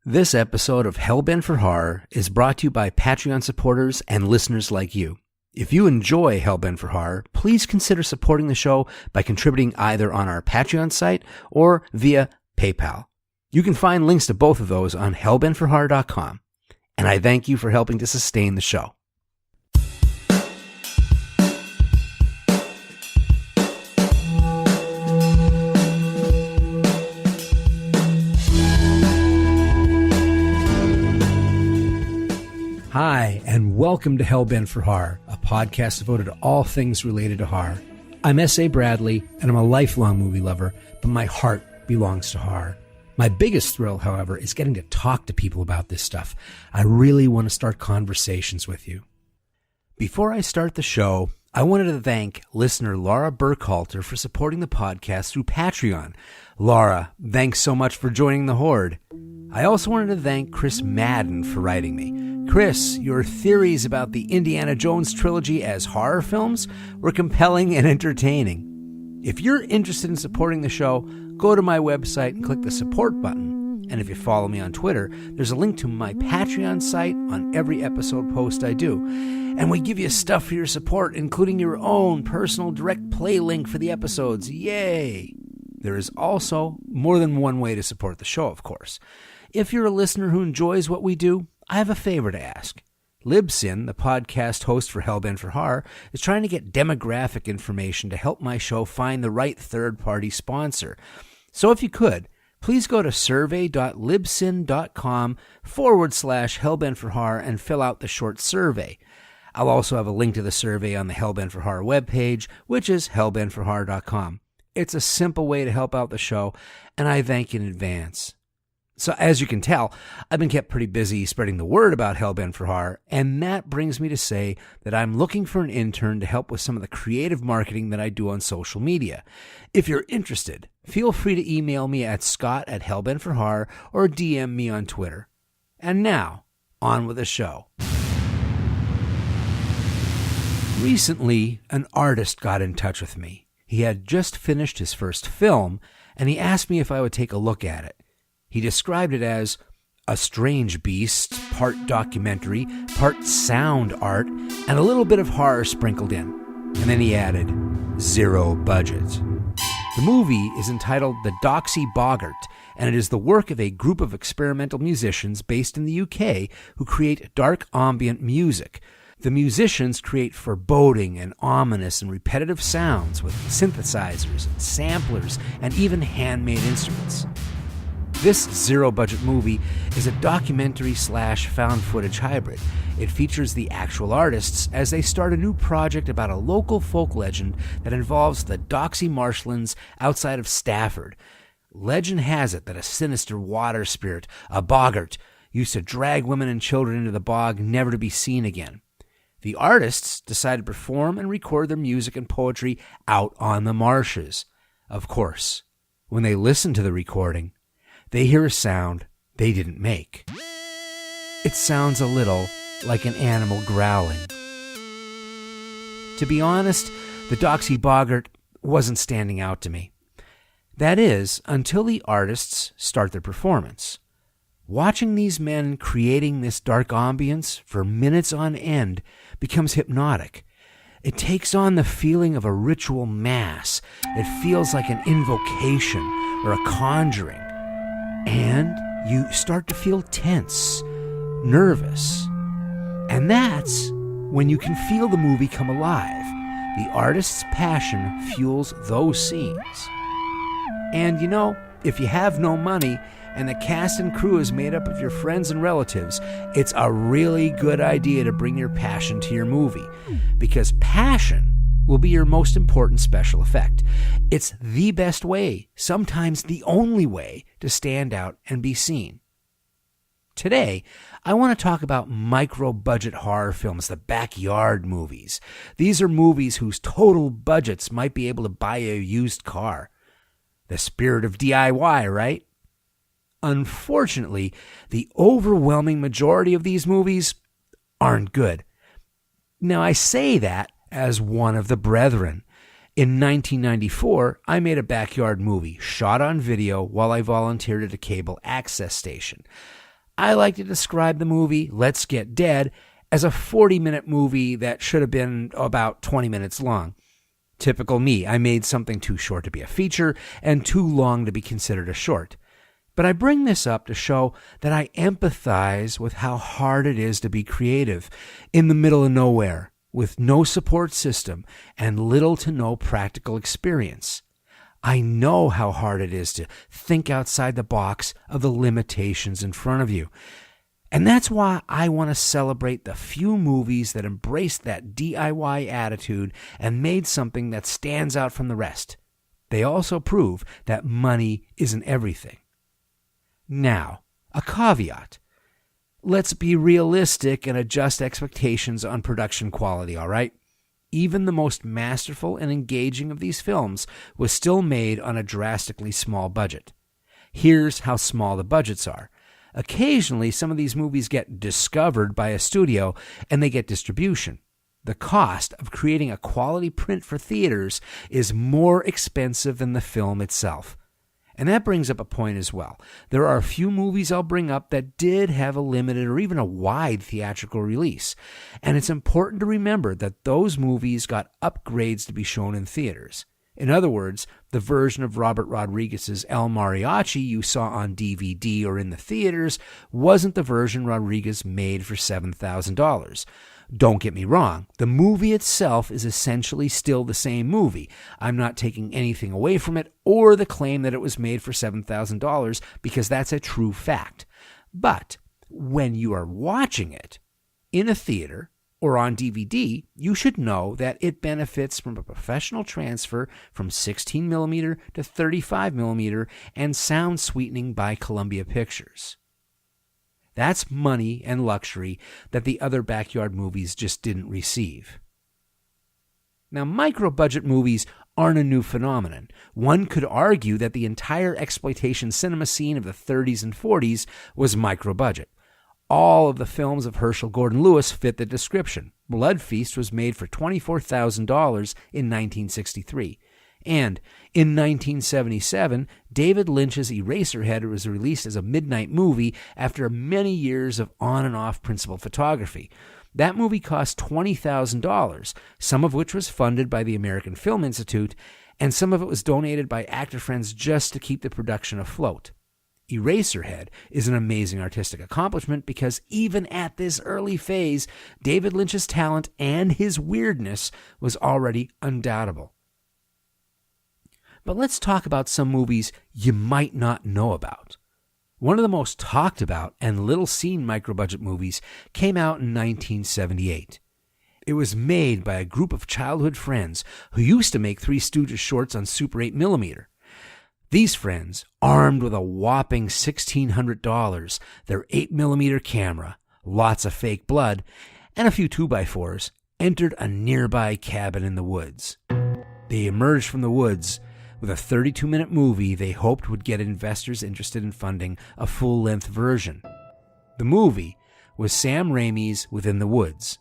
This episode of Hellbent for Horror is brought to you by Patreon supporters and listeners like you. If you enjoy Hellbent for Horror, please consider supporting the show by contributing either on our Patreon site or via PayPal. You can find links to both of those on hellbentforhorror.com. And I thank you for helping to sustain the show. Hi, and welcome to Hellbent for Horror, a podcast devoted to all things related to horror. I'm S.A. Bradley, and I'm a lifelong movie lover, but my heart belongs to horror. My biggest thrill, however, is getting to talk to people about this stuff. I really want to start conversations with you. Before I start the show, I wanted to thank listener Laura Burkhalter for supporting the podcast through Patreon. Laura, thanks so much for joining the horde. I also wanted to thank Chris Madden for writing me. Chris, your theories about the Indiana Jones trilogy as horror films were compelling and entertaining. If you're interested in supporting the show, go to my website and click the support button. And if you follow me on Twitter, there's a link to my Patreon site on every episode post I do. And we give you stuff for your support, including your own personal direct play link for the episodes. Yay! There is also more than one way to support the show, of course. If you're a listener who enjoys what we do, I have a favor to ask. Libsyn, the podcast host for Hellbent for Horror, is trying to get demographic information to help my show find the right third-party sponsor. So if you could, please go to survey.libsyn.com/Hellbent for Horror and fill out the short survey. I'll also have a link to the survey on the Hellbent for Horror webpage, which is hellbentforhorror.com. It's a simple way to help out the show, and I thank you in advance. So as you can tell, I've been kept pretty busy spreading the word about Hellbent for Horror, and that brings me to say that I'm looking for an intern to help with some of the creative marketing that I do on social media. If you're interested, feel free to email me at scott@hellbentforhorror or DM me on Twitter. And now, on with the show. Recently, an artist got in touch with me. He had just finished his first film, and he asked me if I would take a look at it. He described it as a strange beast, part documentary, part sound art, and a little bit of horror sprinkled in. And then he added, 0 budget. The movie is entitled The Doxy Boggart, and it is the work of a group of experimental musicians based in the UK who create dark ambient music. The musicians create foreboding and ominous and repetitive sounds with synthesizers and samplers and even handmade instruments. This zero-budget movie is a documentary/found footage hybrid. It features the actual artists as they start a new project about a local folk legend that involves the Doxy marshlands outside of Stafford. Legend has it that a sinister water spirit, a boggart, used to drag women and children into the bog, never to be seen again. The artists decided to perform and record their music and poetry out on the marshes. Of course, when they listen to the recording, they hear a sound they didn't make. It sounds a little like an animal growling. To be honest, the Doxy Boggart wasn't standing out to me. That is, until the artists start their performance. Watching these men creating this dark ambience for minutes on end becomes hypnotic. It takes on the feeling of a ritual mass. It feels like an invocation or a conjuring. And you start to feel tense, nervous. And that's when you can feel the movie come alive. The artist's passion fuels those scenes. And you know, if you have no money and the cast and crew is made up of your friends and relatives, it's a really good idea to bring your passion to your movie. Because passion will be your most important special effect. It's the best way, sometimes the only way, to stand out and be seen. Today, I want to talk about micro-budget horror films, the backyard movies. These are movies whose total budgets might be able to buy a used car. The spirit of DIY, right? Unfortunately, the overwhelming majority of these movies aren't good. Now, I say that as one of the brethren. In 1994, I made a backyard movie, shot on video while I volunteered at a cable access station. I like to describe the movie Let's Get Dead as a 40-minute movie that should have been about 20 minutes long. Typical me, I made something too short to be a feature and too long to be considered a short. But I bring this up to show that I empathize with how hard it is to be creative in the middle of nowhere, with no support system and little to no practical experience. I know how hard it is to think outside the box of the limitations in front of you. And that's why I want to celebrate the few movies that embraced that DIY attitude and made something that stands out from the rest. They also prove that money isn't everything. Now, a caveat. Let's be realistic and adjust expectations on production quality, all right? Even the most masterful and engaging of these films was still made on a drastically small budget. Here's how small the budgets are. Occasionally, some of these movies get discovered by a studio and they get distribution. The cost of creating a quality print for theaters is more expensive than the film itself. And that brings up a point as well. There are a few movies I'll bring up that did have a limited or even a wide theatrical release. And it's important to remember that those movies got upgrades to be shown in theaters. In other words, the version of Robert Rodriguez's El Mariachi you saw on DVD or in the theaters wasn't the version Rodriguez made for $7,000. Don't get me wrong, the movie itself is essentially still the same movie. I'm not taking anything away from it or the claim that it was made for $7,000 because that's a true fact. But when you are watching it in a theater or on DVD, you should know that it benefits from a professional transfer from 16mm to 35mm and sound sweetening by Columbia Pictures. That's money and luxury that the other backyard movies just didn't receive. Now, micro-budget movies aren't a new phenomenon. One could argue that the entire exploitation cinema scene of the 30s and 40s was micro-budget. All of the films of Herschel Gordon Lewis fit the description. Blood Feast was made for $24,000 in 1963. And in 1977, David Lynch's Eraserhead was released as a midnight movie after many years of on and off principal photography. That movie cost $20,000, some of which was funded by the American Film Institute, and some of it was donated by actor friends just to keep the production afloat. Eraserhead is an amazing artistic accomplishment because even at this early phase, David Lynch's talent and his weirdness was already undoubtable. But let's talk about some movies you might not know about. One of the most talked about and little seen micro-budget movies came out in 1978. It was made by a group of childhood friends who used to make Three Stooges shorts on Super 8mm. These friends, armed with a whopping $1,600, their 8mm camera, lots of fake blood, and a few 2x4s, entered a nearby cabin in the woods. They emerged from the woods with a 32-minute movie they hoped would get investors interested in funding a full-length version. The movie was Sam Raimi's Within the Woods,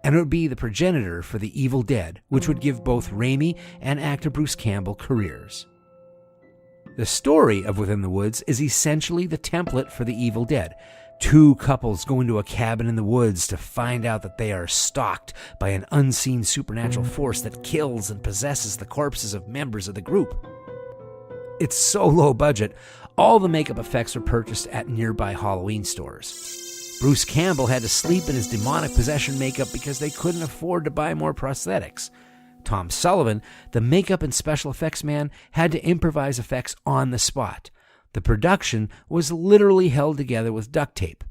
and it would be the progenitor for The Evil Dead, which would give both Raimi and actor Bruce Campbell careers. The story of Within the Woods is essentially the template for The Evil Dead. Two couples go into a cabin in the woods to find out that they are stalked by an unseen supernatural force that kills and possesses the corpses of members of the group. It's so low budget, all the makeup effects were purchased at nearby Halloween stores. Bruce Campbell had to sleep in his demonic possession makeup because they couldn't afford to buy more prosthetics. Tom Sullivan, the makeup and special effects man, had to improvise effects on the spot. The production was literally held together with duct tape.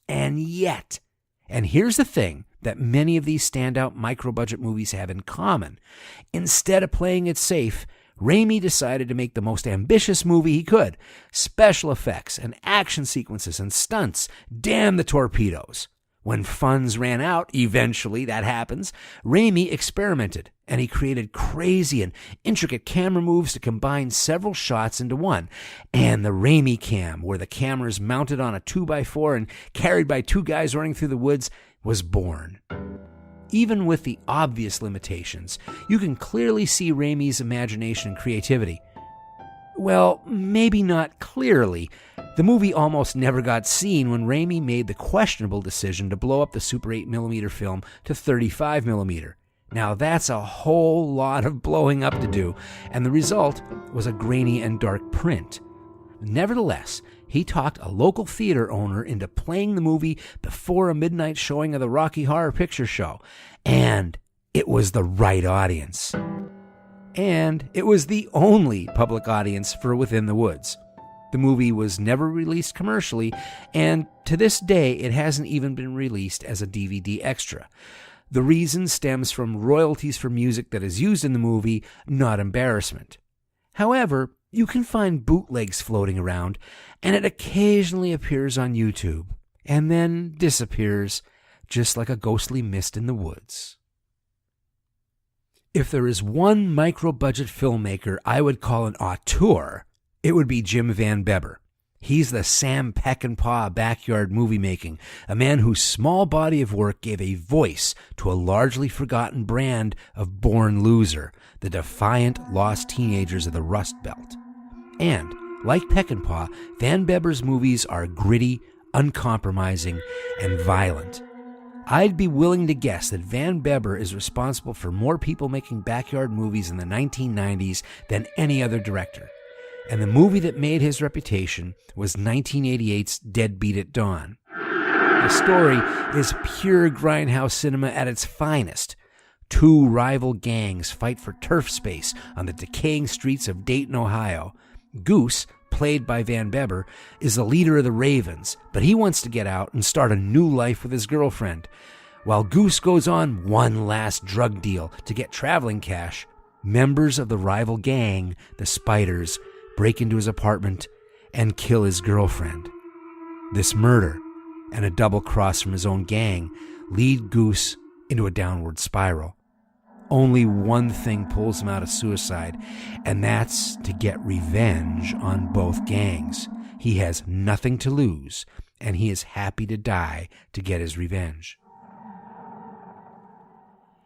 And yet, and here's the thing that many of these standout micro-budget movies have in common, instead of playing it safe, Raimi decided to make the most ambitious movie he could. Special effects and action sequences and stunts. Damn the torpedoes. When funds ran out, eventually that happens, Raimi experimented, and he created crazy and intricate camera moves to combine several shots into one. And the Raimi cam, where the camera is mounted on a 2x4 and carried by two guys running through the woods, was born. Even with the obvious limitations, you can clearly see Raimi's imagination and creativity. Well, maybe not clearly. The movie almost never got seen when Raimi made the questionable decision to blow up the Super 8mm film to 35mm. Now that's a whole lot of blowing up to do, and the result was a grainy and dark print. Nevertheless, he talked a local theater owner into playing the movie before a midnight showing of the Rocky Horror Picture Show, and it was the right audience. And it was the only public audience for Within the Woods. The movie was never released commercially, and to this day it hasn't even been released as a DVD extra. The reason stems from royalties for music that is used in the movie, not embarrassment. However, you can find bootlegs floating around, and it occasionally appears on YouTube, and then disappears, just like a ghostly mist in the woods. If there is one micro-budget filmmaker I would call an auteur, it would be Jim Van Bebber. He's the Sam Peckinpah backyard movie making, a man whose small body of work gave a voice to a largely forgotten brand of born loser, the defiant, lost teenagers of the Rust Belt. And, like Peckinpah, Van Bebber's movies are gritty, uncompromising, and violent. I'd be willing to guess that Van Bebber is responsible for more people making backyard movies in the 1990s than any other director. And the movie that made his reputation was 1988's Deadbeat at Dawn. The story is pure grindhouse cinema at its finest. Two rival gangs fight for turf space on the decaying streets of Dayton, Ohio. Goose, played by Van Bebber, is the leader of the Ravens, but he wants to get out and start a new life with his girlfriend. While Goose goes on one last drug deal to get traveling cash, members of the rival gang, the Spiders, break into his apartment and kill his girlfriend. This murder and a double cross from his own gang lead Goose into a downward spiral. Only one thing pulls him out of suicide, and that's to get revenge on both gangs. He has nothing to lose, and he is happy to die to get his revenge.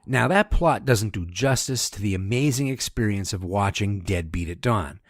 Now, that plot doesn't do justice to the amazing experience of watching Deadbeat at Dawn.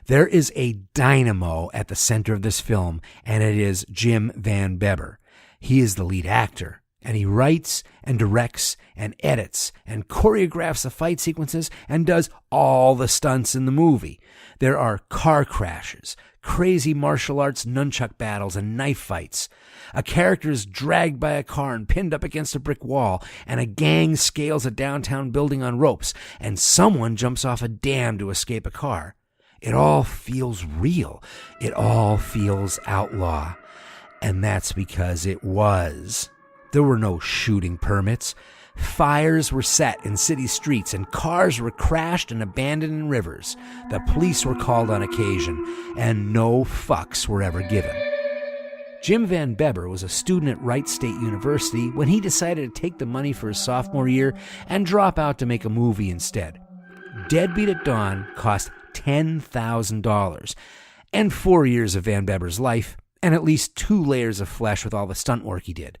There is a dynamo at the center of this film, and it is Jim Van Bebber. He is the lead actor, and he writes and directs and edits and choreographs the fight sequences and does all the stunts in the movie. There are car crashes, crazy martial arts nunchuck battles and knife fights. A character is dragged by a car and pinned up against a brick wall, and a gang scales a downtown building on ropes, and someone jumps off a dam to escape a car. It all feels real. It all feels outlaw. And that's because it was. There were no shooting permits. Fires were set in city streets, and cars were crashed and abandoned in rivers. The police were called on occasion, and no fucks were ever given. Jim Van Bebber was a student at Wright State University when he decided to take the money for his sophomore year and drop out to make a movie instead. Deadbeat at Dawn cost $10,000, and 4 years of Van Bebber's life, and at least 2 layers of flesh with all the stunt work he did.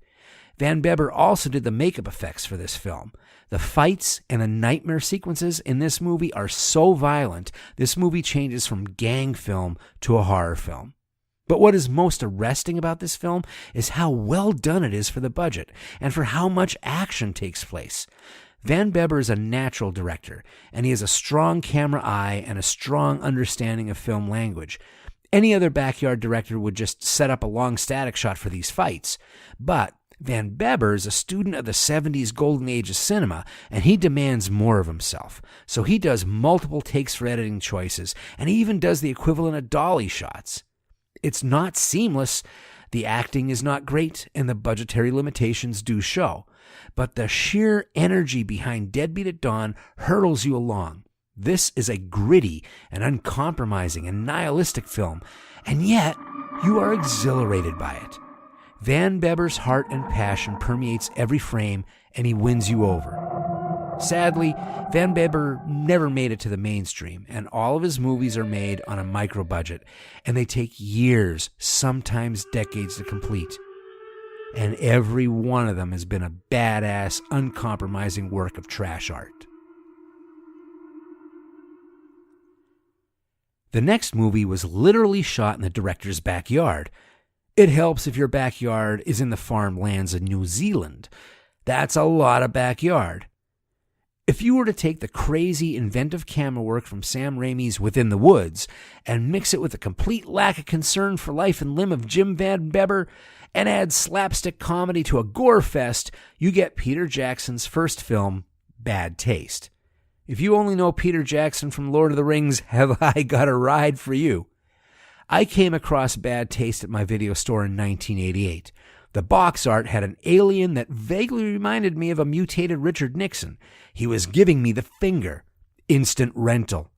Van Bebber also did the makeup effects for this film. The fights and the nightmare sequences in this movie are so violent, this movie changes from gang film to a horror film. But what is most arresting about this film is how well done it is for the budget and for how much action takes place. Van Bebber is a natural director, and he has a strong camera eye and a strong understanding of film language. Any other backyard director would just set up a long static shot for these fights. But Van Bebber is a student of the 70s golden age of cinema, and he demands more of himself. So he does multiple takes for editing choices, and he even does the equivalent of dolly shots. It's not seamless, the acting is not great, and the budgetary limitations do show. But the sheer energy behind Deadbeat at Dawn hurtles you along. This is a gritty and uncompromising and nihilistic film, and yet you are exhilarated by it. Van Bebber's heart and passion permeates every frame, and he wins you over. Sadly, Van Bebber never made it to the mainstream, and all of his movies are made on a micro-budget, and they take years, sometimes decades to complete. And every one of them has been a badass, uncompromising work of trash art. The next movie was literally shot in the director's backyard. It helps if your backyard is in the farmlands of New Zealand. That's a lot of backyard. If you were to take the crazy, inventive camera work from Sam Raimi's Within the Woods and mix it with the complete lack of concern for life and limb of Jim Van Bebber and add slapstick comedy to a gore fest, you get Peter Jackson's first film, Bad Taste. If you only know Peter Jackson from Lord of the Rings, have I got a ride for you? I came across Bad Taste at my video store in 1988. The box art had an alien that vaguely reminded me of a mutated Richard Nixon. He was giving me the finger. Instant rental.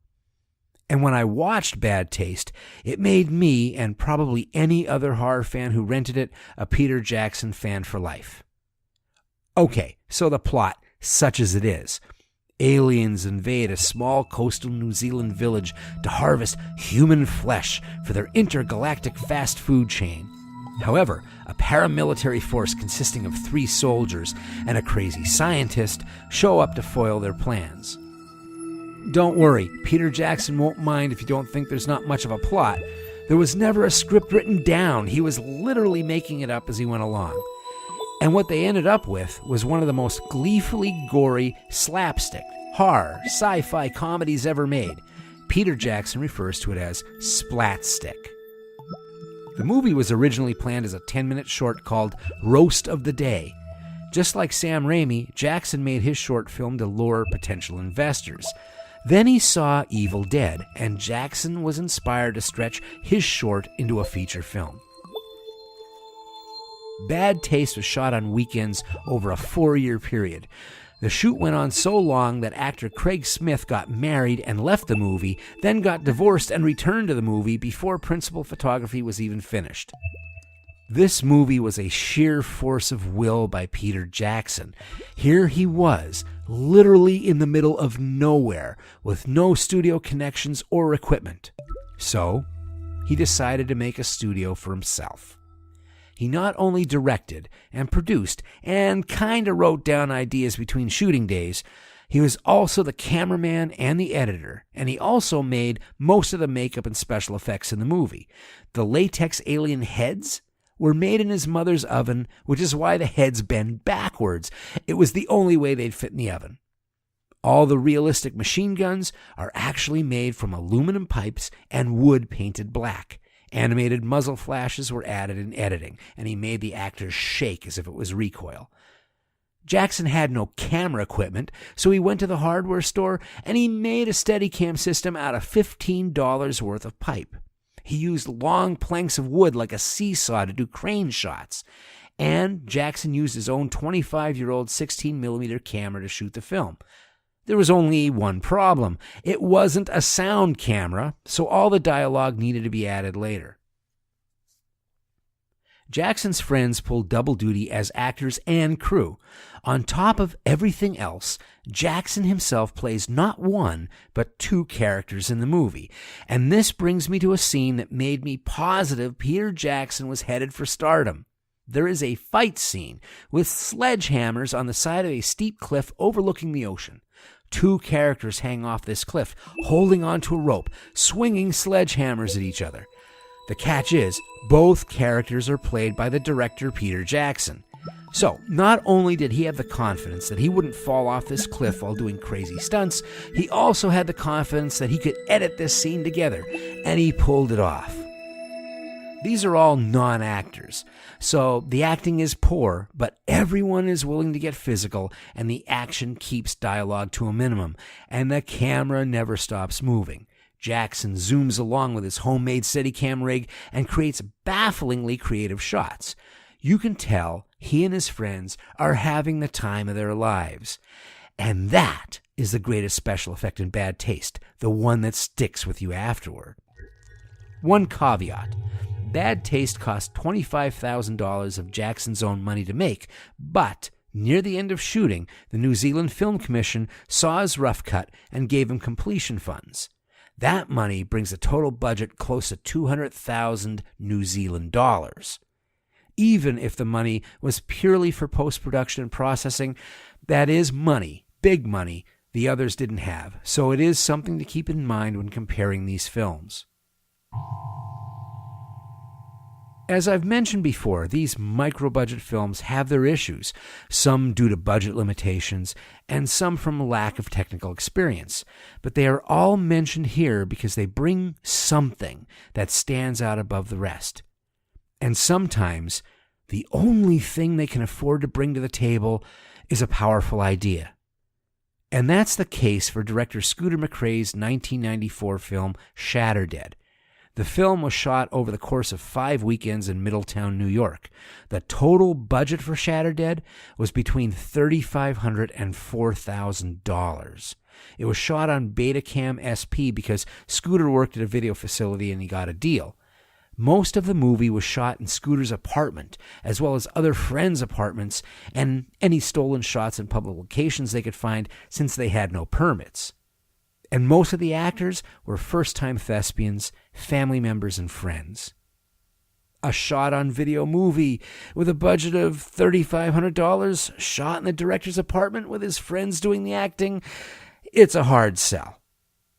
And when I watched Bad Taste, it made me, and probably any other horror fan who rented it, a Peter Jackson fan for life. Okay, so the plot, such as it is. Aliens invade a small coastal New Zealand village to harvest human flesh for their intergalactic fast food chain. However, a paramilitary force consisting of 3 soldiers and a crazy scientist show up to foil their plans. Don't worry, Peter Jackson won't mind if you don't think there's not much of a plot. There was never a script written down. He was literally making it up as he went along. And what they ended up with was one of the most gleefully gory slapstick, horror, sci-fi comedies ever made. Peter Jackson refers to it as splatstick. The movie was originally planned as a 10-minute short called Roast of the Day. Just like Sam Raimi, Jackson made his short film to lure potential investors. Then he saw Evil Dead, and Jackson was inspired to stretch his short into a feature film. Bad Taste was shot on weekends over a 4-year period. The shoot went on so long that actor Craig Smith got married and left the movie, then got divorced and returned to the movie before principal photography was even finished. This movie was a sheer force of will by Peter Jackson. Here he was, literally in the middle of nowhere, with no studio connections or equipment. So, he decided to make a studio for himself. He not only directed and produced and kinda wrote down ideas between shooting days, he was also the cameraman and the editor, and he also made most of the makeup and special effects in the movie. The latex alien heads were made in his mother's oven, which is why the heads bend backwards. It was the only way they'd fit in the oven. All the realistic machine guns are actually made from aluminum pipes and wood painted black. Animated muzzle flashes were added in editing, and he made the actors shake as if it was recoil. Jackson had no camera equipment, so he went to the hardware store and he made a Steadicam system out of $15 worth of pipe. He used long planks of wood like a seesaw to do crane shots, and Jackson used his own 25-year-old 16mm camera to shoot the film. There was only one problem. It wasn't a sound camera, so all the dialogue needed to be added later. Jackson's friends pulled double duty as actors and crew. On top of everything else, Jackson himself plays not one, but 2 characters in the movie. And this brings me to a scene that made me positive Peter Jackson was headed for stardom. There is a fight scene with sledgehammers on the side of a steep cliff overlooking the ocean. 2 characters hang off this cliff, holding onto a rope, swinging sledgehammers at each other. The catch is, both characters are played by the director Peter Jackson. So, not only did he have the confidence that he wouldn't fall off this cliff while doing crazy stunts, he also had the confidence that he could edit this scene together, and he pulled it off. These are all non-actors, so the acting is poor, but everyone is willing to get physical, and the action keeps dialogue to a minimum, and the camera never stops moving. Jackson zooms along with his homemade Steadicam rig and creates bafflingly creative shots. You can tell he and his friends are having the time of their lives. And that is the greatest special effect in Bad Taste, the one that sticks with you afterward. One caveat. Bad Taste cost $25,000 of Jackson's own money to make, but near the end of shooting, the New Zealand Film Commission saw his rough cut and gave him completion funds. That money brings the total budget close to 200,000 New Zealand dollars. Even if the money was purely for post-production and processing, that is money, big money. the others didn't have, so it is something to keep in mind when comparing these films. As I've mentioned before, these micro-budget films have their issues, some due to budget limitations and some from a lack of technical experience. But they are all mentioned here because they bring something that stands out above the rest. And sometimes the only thing they can afford to bring to the table is a powerful idea. And that's the case for director Scooter McCrae's 1994 film Shatterdead. The film was shot over the course of 5 weekends in Middletown, New York. The total budget for Shatterdead was between $3,500 and $4,000. It was shot on Betacam SP because Scooter worked at a video facility and he got a deal. Most of the movie was shot in Scooter's apartment, as well as other friends' apartments and any stolen shots in public locations they could find since they had no permits. And most of the actors were first-time thespians, family members, and friends. A shot-on-video movie with a budget of $3,500, shot in the director's apartment with his friends doing the acting, it's a hard sell.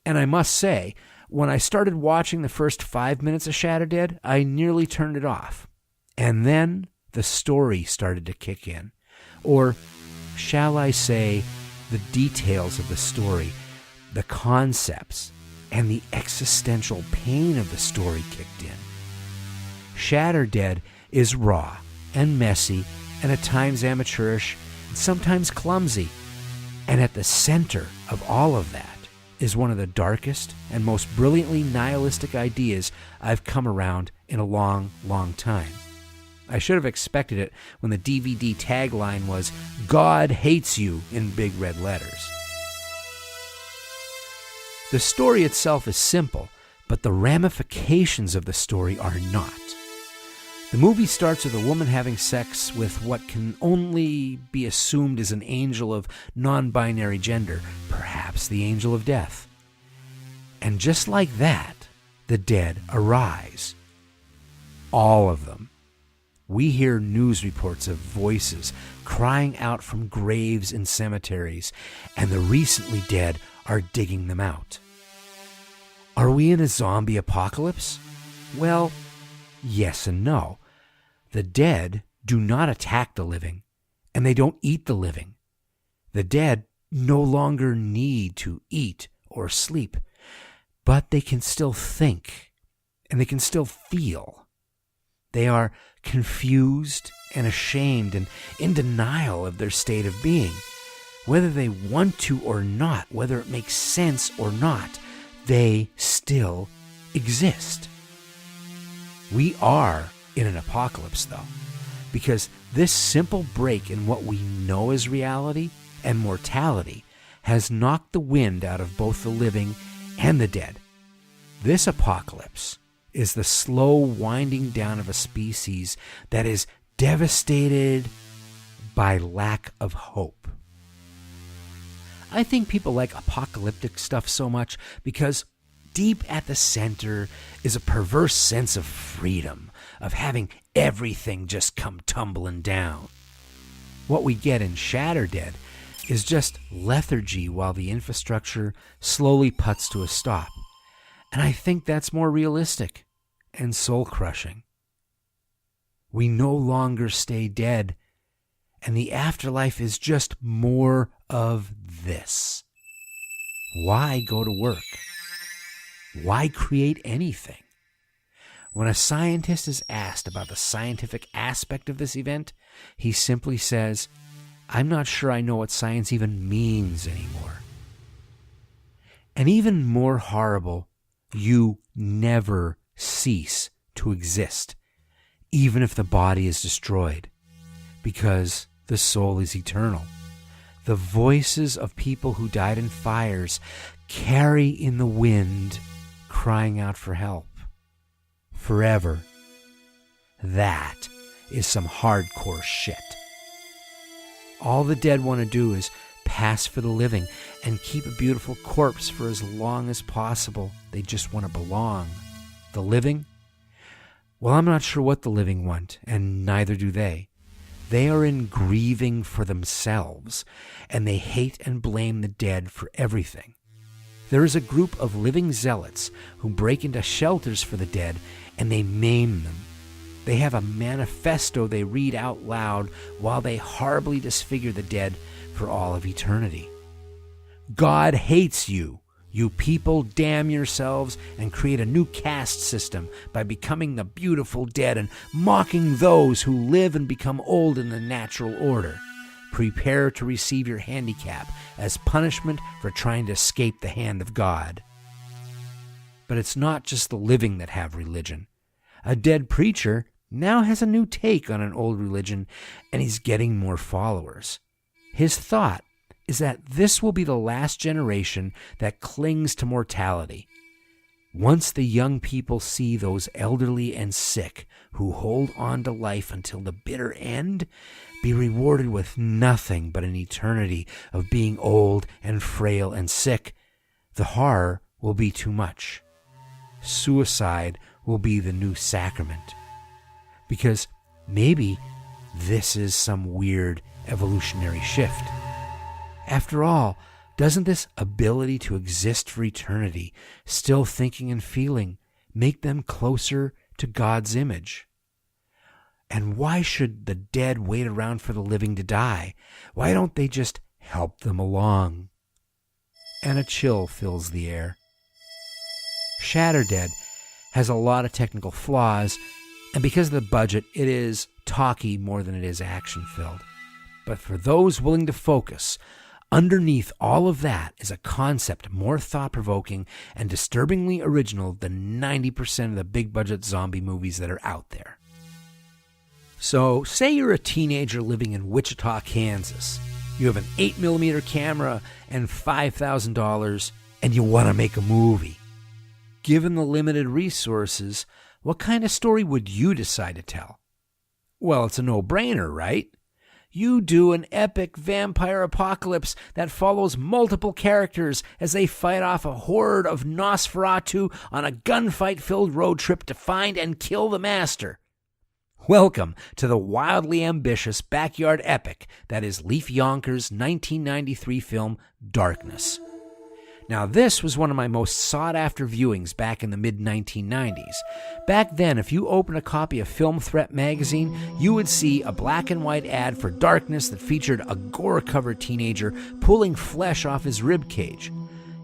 And I must say, when I started watching the first 5 minutes of Shatterdead, I nearly turned it off. And then the story started to kick in. Or, shall I say, the details of the story, the concepts, and the existential pain of the story kicked in. Shatterdead is raw and messy and at times amateurish and sometimes clumsy. And at the center of all of that is one of the darkest and most brilliantly nihilistic ideas I've come around in a long, long time. I should have expected it when the DVD tagline was, "God hates you," in big red letters. The story itself is simple, but the ramifications of the story are not. The movie starts with a woman having sex with what can only be assumed is an angel of non-binary gender, perhaps the angel of death. And just like that, the dead arise. All of them. We hear news reports of voices crying out from graves in cemeteries, and the recently dead are digging them out. Are we in a zombie apocalypse? Well, yes and no. The dead do not attack the living, and they don't eat the living. The dead no longer need to eat or sleep, but they can still think, and they can still feel. They are confused and ashamed and in denial of their state of being. Whether they want to or not, whether it makes sense or not, they still exist. We are in an apocalypse, though, because this simple break in what we know as reality and mortality has knocked the wind out of both the living and the dead. This apocalypse is the slow winding down of a species that is devastated by lack of hope. I think people like apocalyptic stuff so much because deep at the center is a perverse sense of freedom, of having everything just come tumbling down. What we get in Shatterdead is just lethargy while the infrastructure slowly puts to a stop. And I think that's more realistic and soul-crushing. We no longer stay dead, and the afterlife is just more of this. Why go to work? Why create anything? When a scientist is asked about the scientific aspect of this event, he simply says, "I'm not sure I know what science even means anymore." And even more horrible, you never cease to exist, even if the body is destroyed, because the soul is eternal. The voices of people who died in fires carry in the wind, crying out for help. Forever. That is some hardcore shit. All the dead want to do is pass for the living and keep a beautiful corpse for as long as possible. They just want to belong. The living? Well, I'm not sure what the living want, and neither do they. They are in grieving for themselves, and they hate and blame the dead for everything. There is a group of living zealots who break into shelters for the dead, and they maim them. They have a manifesto they read out loud while they horribly disfigure the dead for all of eternity. God hates you. You people damn yourselves and create a new caste system by becoming the beautiful dead and mocking those who live and become old in the natural order. Prepare to receive your handicap as punishment for trying to escape the hand of God. But it's not just the living that have religion. A dead preacher now has a new take on an old religion, and he's getting more followers. His thought is that this will be the last generation that clings to mortality. Once the young people see those elderly and sick who hold on to life until the bitter end, be rewarded with nothing but an eternity of being old and frail and sick, the horror will be too much. Suicide will be the new sacrament. Because maybe this is some weird evolutionary shift. After all, doesn't this ability to exist for eternity, still thinking and feeling, make them closer to God's image? And why should the dead wait around for the living to die? Why don't they just help them along? And a chill fills the air. Shatterdead has a lot of technical flaws, and because of the budget, it is talky more than it is action-filled. But for those willing to focus, underneath all of that is a concept more thought-provoking and disturbingly original than 90% of the big-budget zombie movies that are out there. So, say you're a teenager living in Wichita, Kansas. You have an 8mm camera and $5,000, and you want to make a movie. Given the limited resources, what kind of story would you decide to tell? Well, it's a no-brainer, right? You do an epic vampire apocalypse that follows multiple characters as they fight off a horde of Nosferatu on a gunfight-filled road trip to find and kill the master. Welcome to the wildly ambitious backyard epic that is Leif Jonker's 1993 film Darkness. Now, this was one of my most sought-after viewings back in the mid-1990s. Back then, if you opened a copy of Film Threat magazine, you would see a black-and-white ad for Darkness that featured a gore-covered teenager pulling flesh off his rib cage.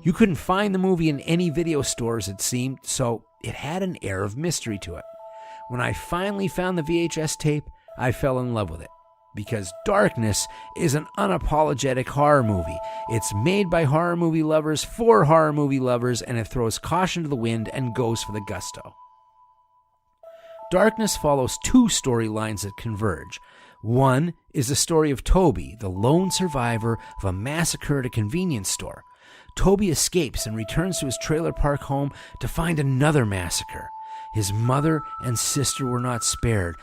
You couldn't find the movie in any video stores, it seemed, so it had an air of mystery to it. When I finally found the VHS tape, I fell in love with it. Because Darkness is an unapologetic horror movie. It's made by horror movie lovers for horror movie lovers, and it throws caution to the wind and goes for the gusto. Darkness follows two storylines that converge. One is the story of Toby, the lone survivor of a massacre at a convenience store. Toby escapes and returns to his trailer park home to find another massacre. His mother and sister were not spared.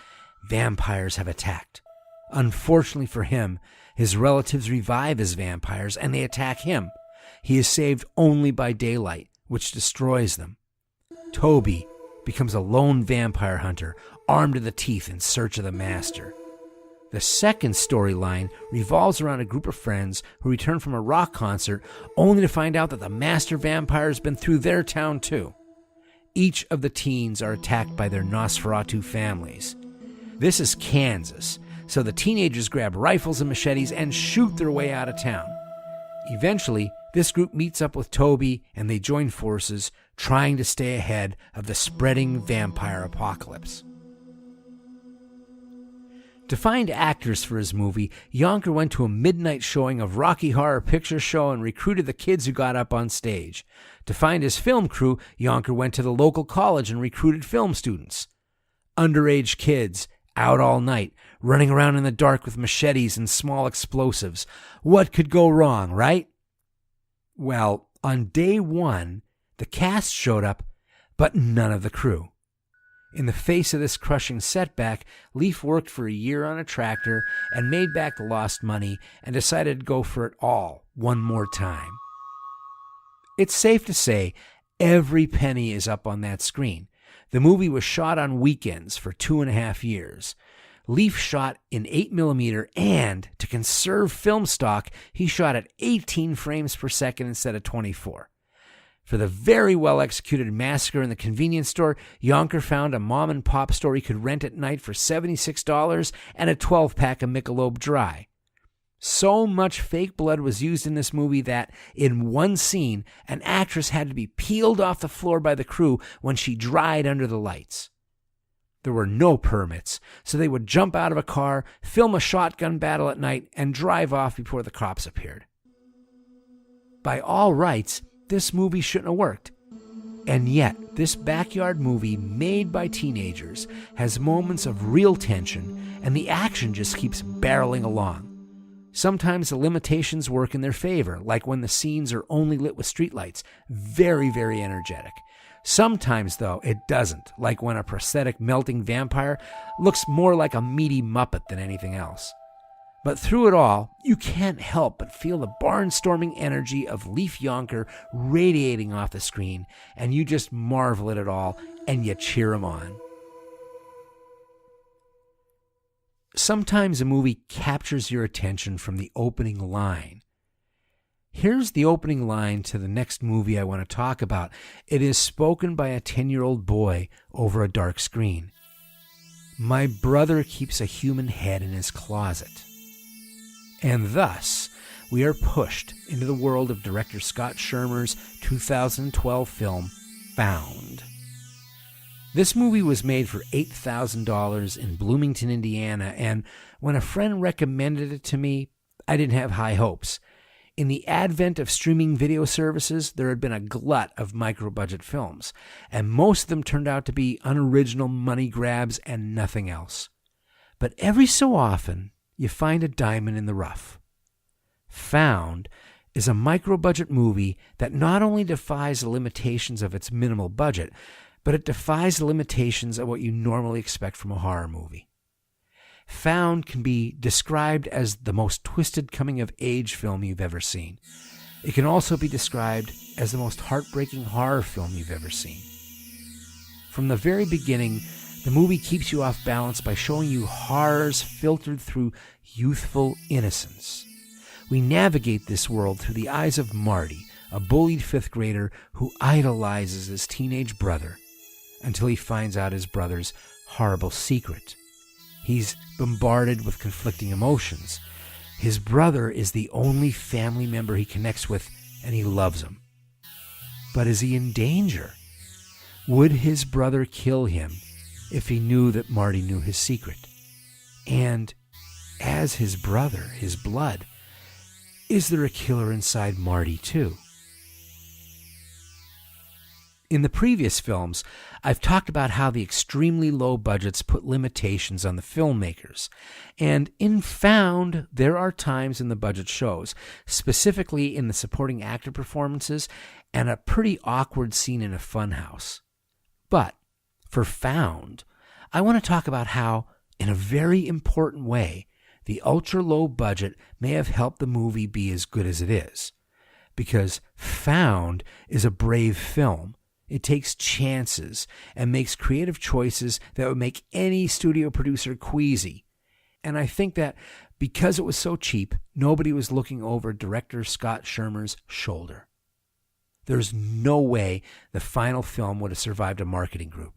Vampires have attacked. Unfortunately for him, his relatives revive as vampires and they attack him. He is saved only by daylight, which destroys them. Toby becomes a lone vampire hunter, armed to the teeth in search of the master. The second storyline revolves around a group of friends who return from a rock concert only to find out that the master vampire has been through their town too. Each of the teens are attacked by their Nosferatu families. This is Kansas, so the teenagers grab rifles and machetes and shoot their way out of town. Eventually, this group meets up with Toby and they join forces, trying to stay ahead of the spreading vampire apocalypse. To find actors for his movie, Jonker went to a midnight showing of Rocky Horror Picture Show and recruited the kids who got up on stage. To find his film crew, Jonker went to the local college and recruited film students. Underage kids, out all night, running around in the dark with machetes and small explosives. What could go wrong, right? Well, on day one, the cast showed up, but none of the crew. In the face of this crushing setback, Leif worked for a year on a tractor and made back the lost money and decided to go for it all one more time. It's safe to say every penny is up on that screen. The movie was shot on weekends for 2.5 years. Leaf shot in 8mm, and to conserve film stock, he shot at 18 frames per second instead of 24. For the very well-executed massacre in the convenience store, Yonker found a mom-and-pop store he could rent at night for $76 and a 12-pack of Michelob Dry. So much fake blood was used in this movie that, in one scene, an actress had to be peeled off the floor by the crew when she dried under the lights. There were no permits, so they would jump out of a car, film a shotgun battle at night, and drive off before the cops appeared. By all rights, this movie shouldn't have worked. And yet, this backyard movie made by teenagers has moments of real tension, and the action just keeps barreling along. Sometimes the limitations work in their favor, like when the scenes are only lit with streetlights. Very, very energetic. Sometimes, though, it doesn't, like when a prosthetic melting vampire looks more like a meaty Muppet than anything else. But through it all, you can't help but feel the barnstorming energy of Leaf Yonker radiating off the screen, and you just marvel at it all, and you cheer him on. Sometimes a movie captures your attention from the opening line. Here's the opening line to the next movie I want to talk about. It is spoken by a 10-year-old boy over a dark screen. My brother keeps a human head in his closet. And thus, we are pushed into the world of director Scott Shermer's 2012 film, Found. This movie was made for $8,000 in Bloomington, Indiana, and when a friend recommended it to me, I didn't have high hopes. In the advent of streaming video services, there had been a glut of micro-budget films, and most of them turned out to be unoriginal money grabs and nothing else. But every so often, you find a diamond in the rough. Found is a micro-budget movie that not only defies the limitations of its minimal budget, but it defies the limitations of what you normally expect from a horror movie. Found can be described as the most twisted coming-of-age film you've ever seen. It can also be described as the most heartbreaking horror film you've ever seen. From the very beginning, the movie keeps you off balance by showing you horrors filtered through youthful innocence. We navigate this world through the eyes of Marty, a bullied fifth grader who idolizes his teenage brother until he finds out his brother's horrible secret. He's bombarded with conflicting emotions. His brother is the only family member he connects with, and he loves him. But is he in danger? Would his brother kill him if he knew that Marty knew his secret? And as his brother, his blood, is there a killer inside Marty too? In the previous films, I've talked about how the extremely low budgets put limitations on the filmmakers. And in Found, there are times in the budget shows, specifically in the supporting actor performances and a pretty awkward scene in a funhouse. But for Found, I want to talk about how, in a very important way, the ultra-low budget may have helped the movie be as good as it is. Because Found is a brave film. It takes chances and makes creative choices that would make any studio producer queasy. And I think that because it was so cheap, nobody was looking over director Scott Shermer's shoulder. There's no way the final film would have survived a marketing group.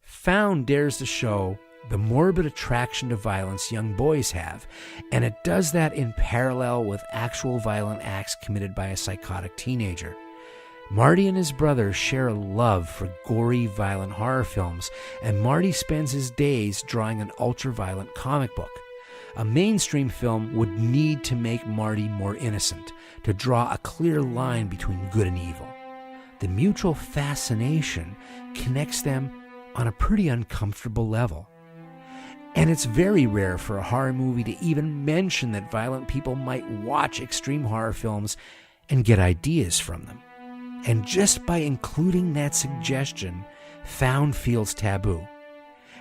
Found dares to show the morbid attraction to violence young boys have, and it does that in parallel with actual violent acts committed by a psychotic teenager. Marty and his brother share a love for gory, violent horror films, and Marty spends his days drawing an ultra-violent comic book. A mainstream film would need to make Marty more innocent, to draw a clear line between good and evil. The mutual fascination connects them on a pretty uncomfortable level. And it's very rare for a horror movie to even mention that violent people might watch extreme horror films and get ideas from them. And just by including that suggestion, Found feels taboo.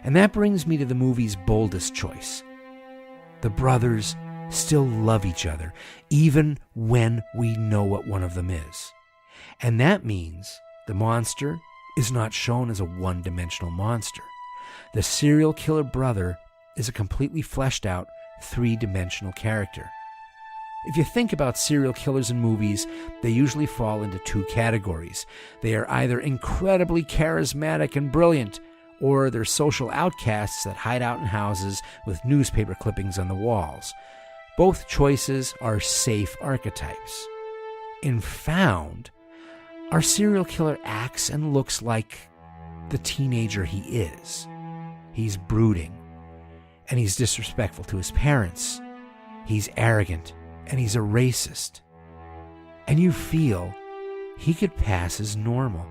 And that brings me to the movie's boldest choice. The brothers still love each other, even when we know what one of them is. And that means the monster is not shown as a one-dimensional monster. the serial killer brother is a completely fleshed out, three-dimensional character. If you think about serial killers in movies, they usually fall into two categories. They are either incredibly charismatic and brilliant, or they're social outcasts that hide out in houses with newspaper clippings on the walls. Both choices are safe archetypes. In Found, our serial killer acts and looks like the teenager he is. He's brooding, and he's disrespectful to his parents. He's arrogant, and he's a racist. And you feel he could pass as normal.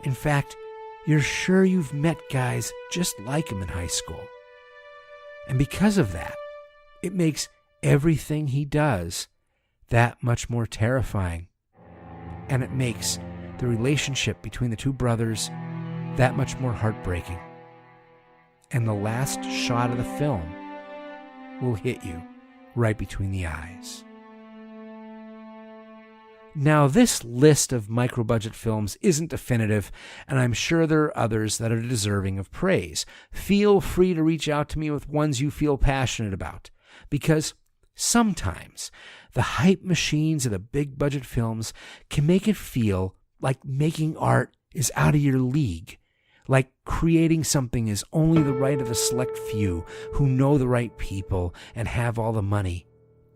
In fact, you're sure you've met guys just like him in high school. And because of that, it makes everything he does that much more terrifying. And it makes the relationship between the two brothers that much more heartbreaking. And the last shot of the film will hit you right between the eyes. Now, this list of micro-budget films isn't definitive, and I'm sure there are others that are deserving of praise. Feel free to reach out to me with ones you feel passionate about, because sometimes the hype machines of the big-budget films can make it feel like making art is out of your league, like creating something is only the right of a select few who know the right people and have all the money.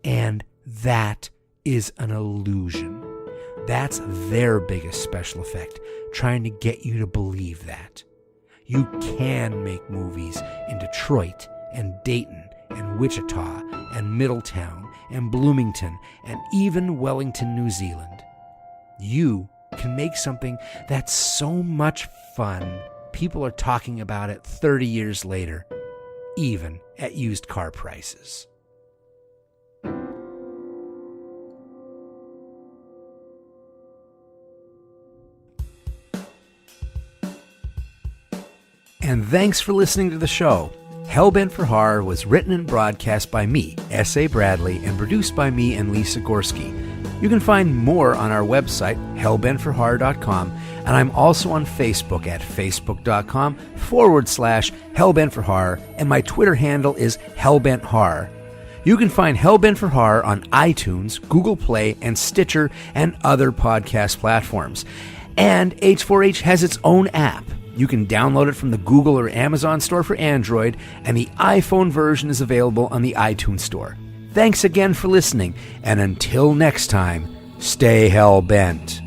And that is an illusion. That's their biggest special effect, trying to get you to believe that. You can make movies in Detroit and Dayton and Wichita and Middletown and Bloomington and even Wellington, New Zealand. You can make something that's so much fun, people are talking about it 30 years later, even at used car prices. And thanks for listening to the show. Hellbent for Horror was written and broadcast by me, S.A. Bradley, and produced by me and Lisa Gorski. You can find more on our website, hellbentforhorror.com, and I'm also on Facebook at facebook.com/hellbentforhorror, and my Twitter handle is hellbenthorror. You can find Hellbent for Horror on iTunes, Google Play, and Stitcher, and other podcast platforms. And H4H has its own app. You can download it from the Google or Amazon store for Android, and the iPhone version is available on the iTunes store. Thanks again for listening, and until next time, stay hellbent.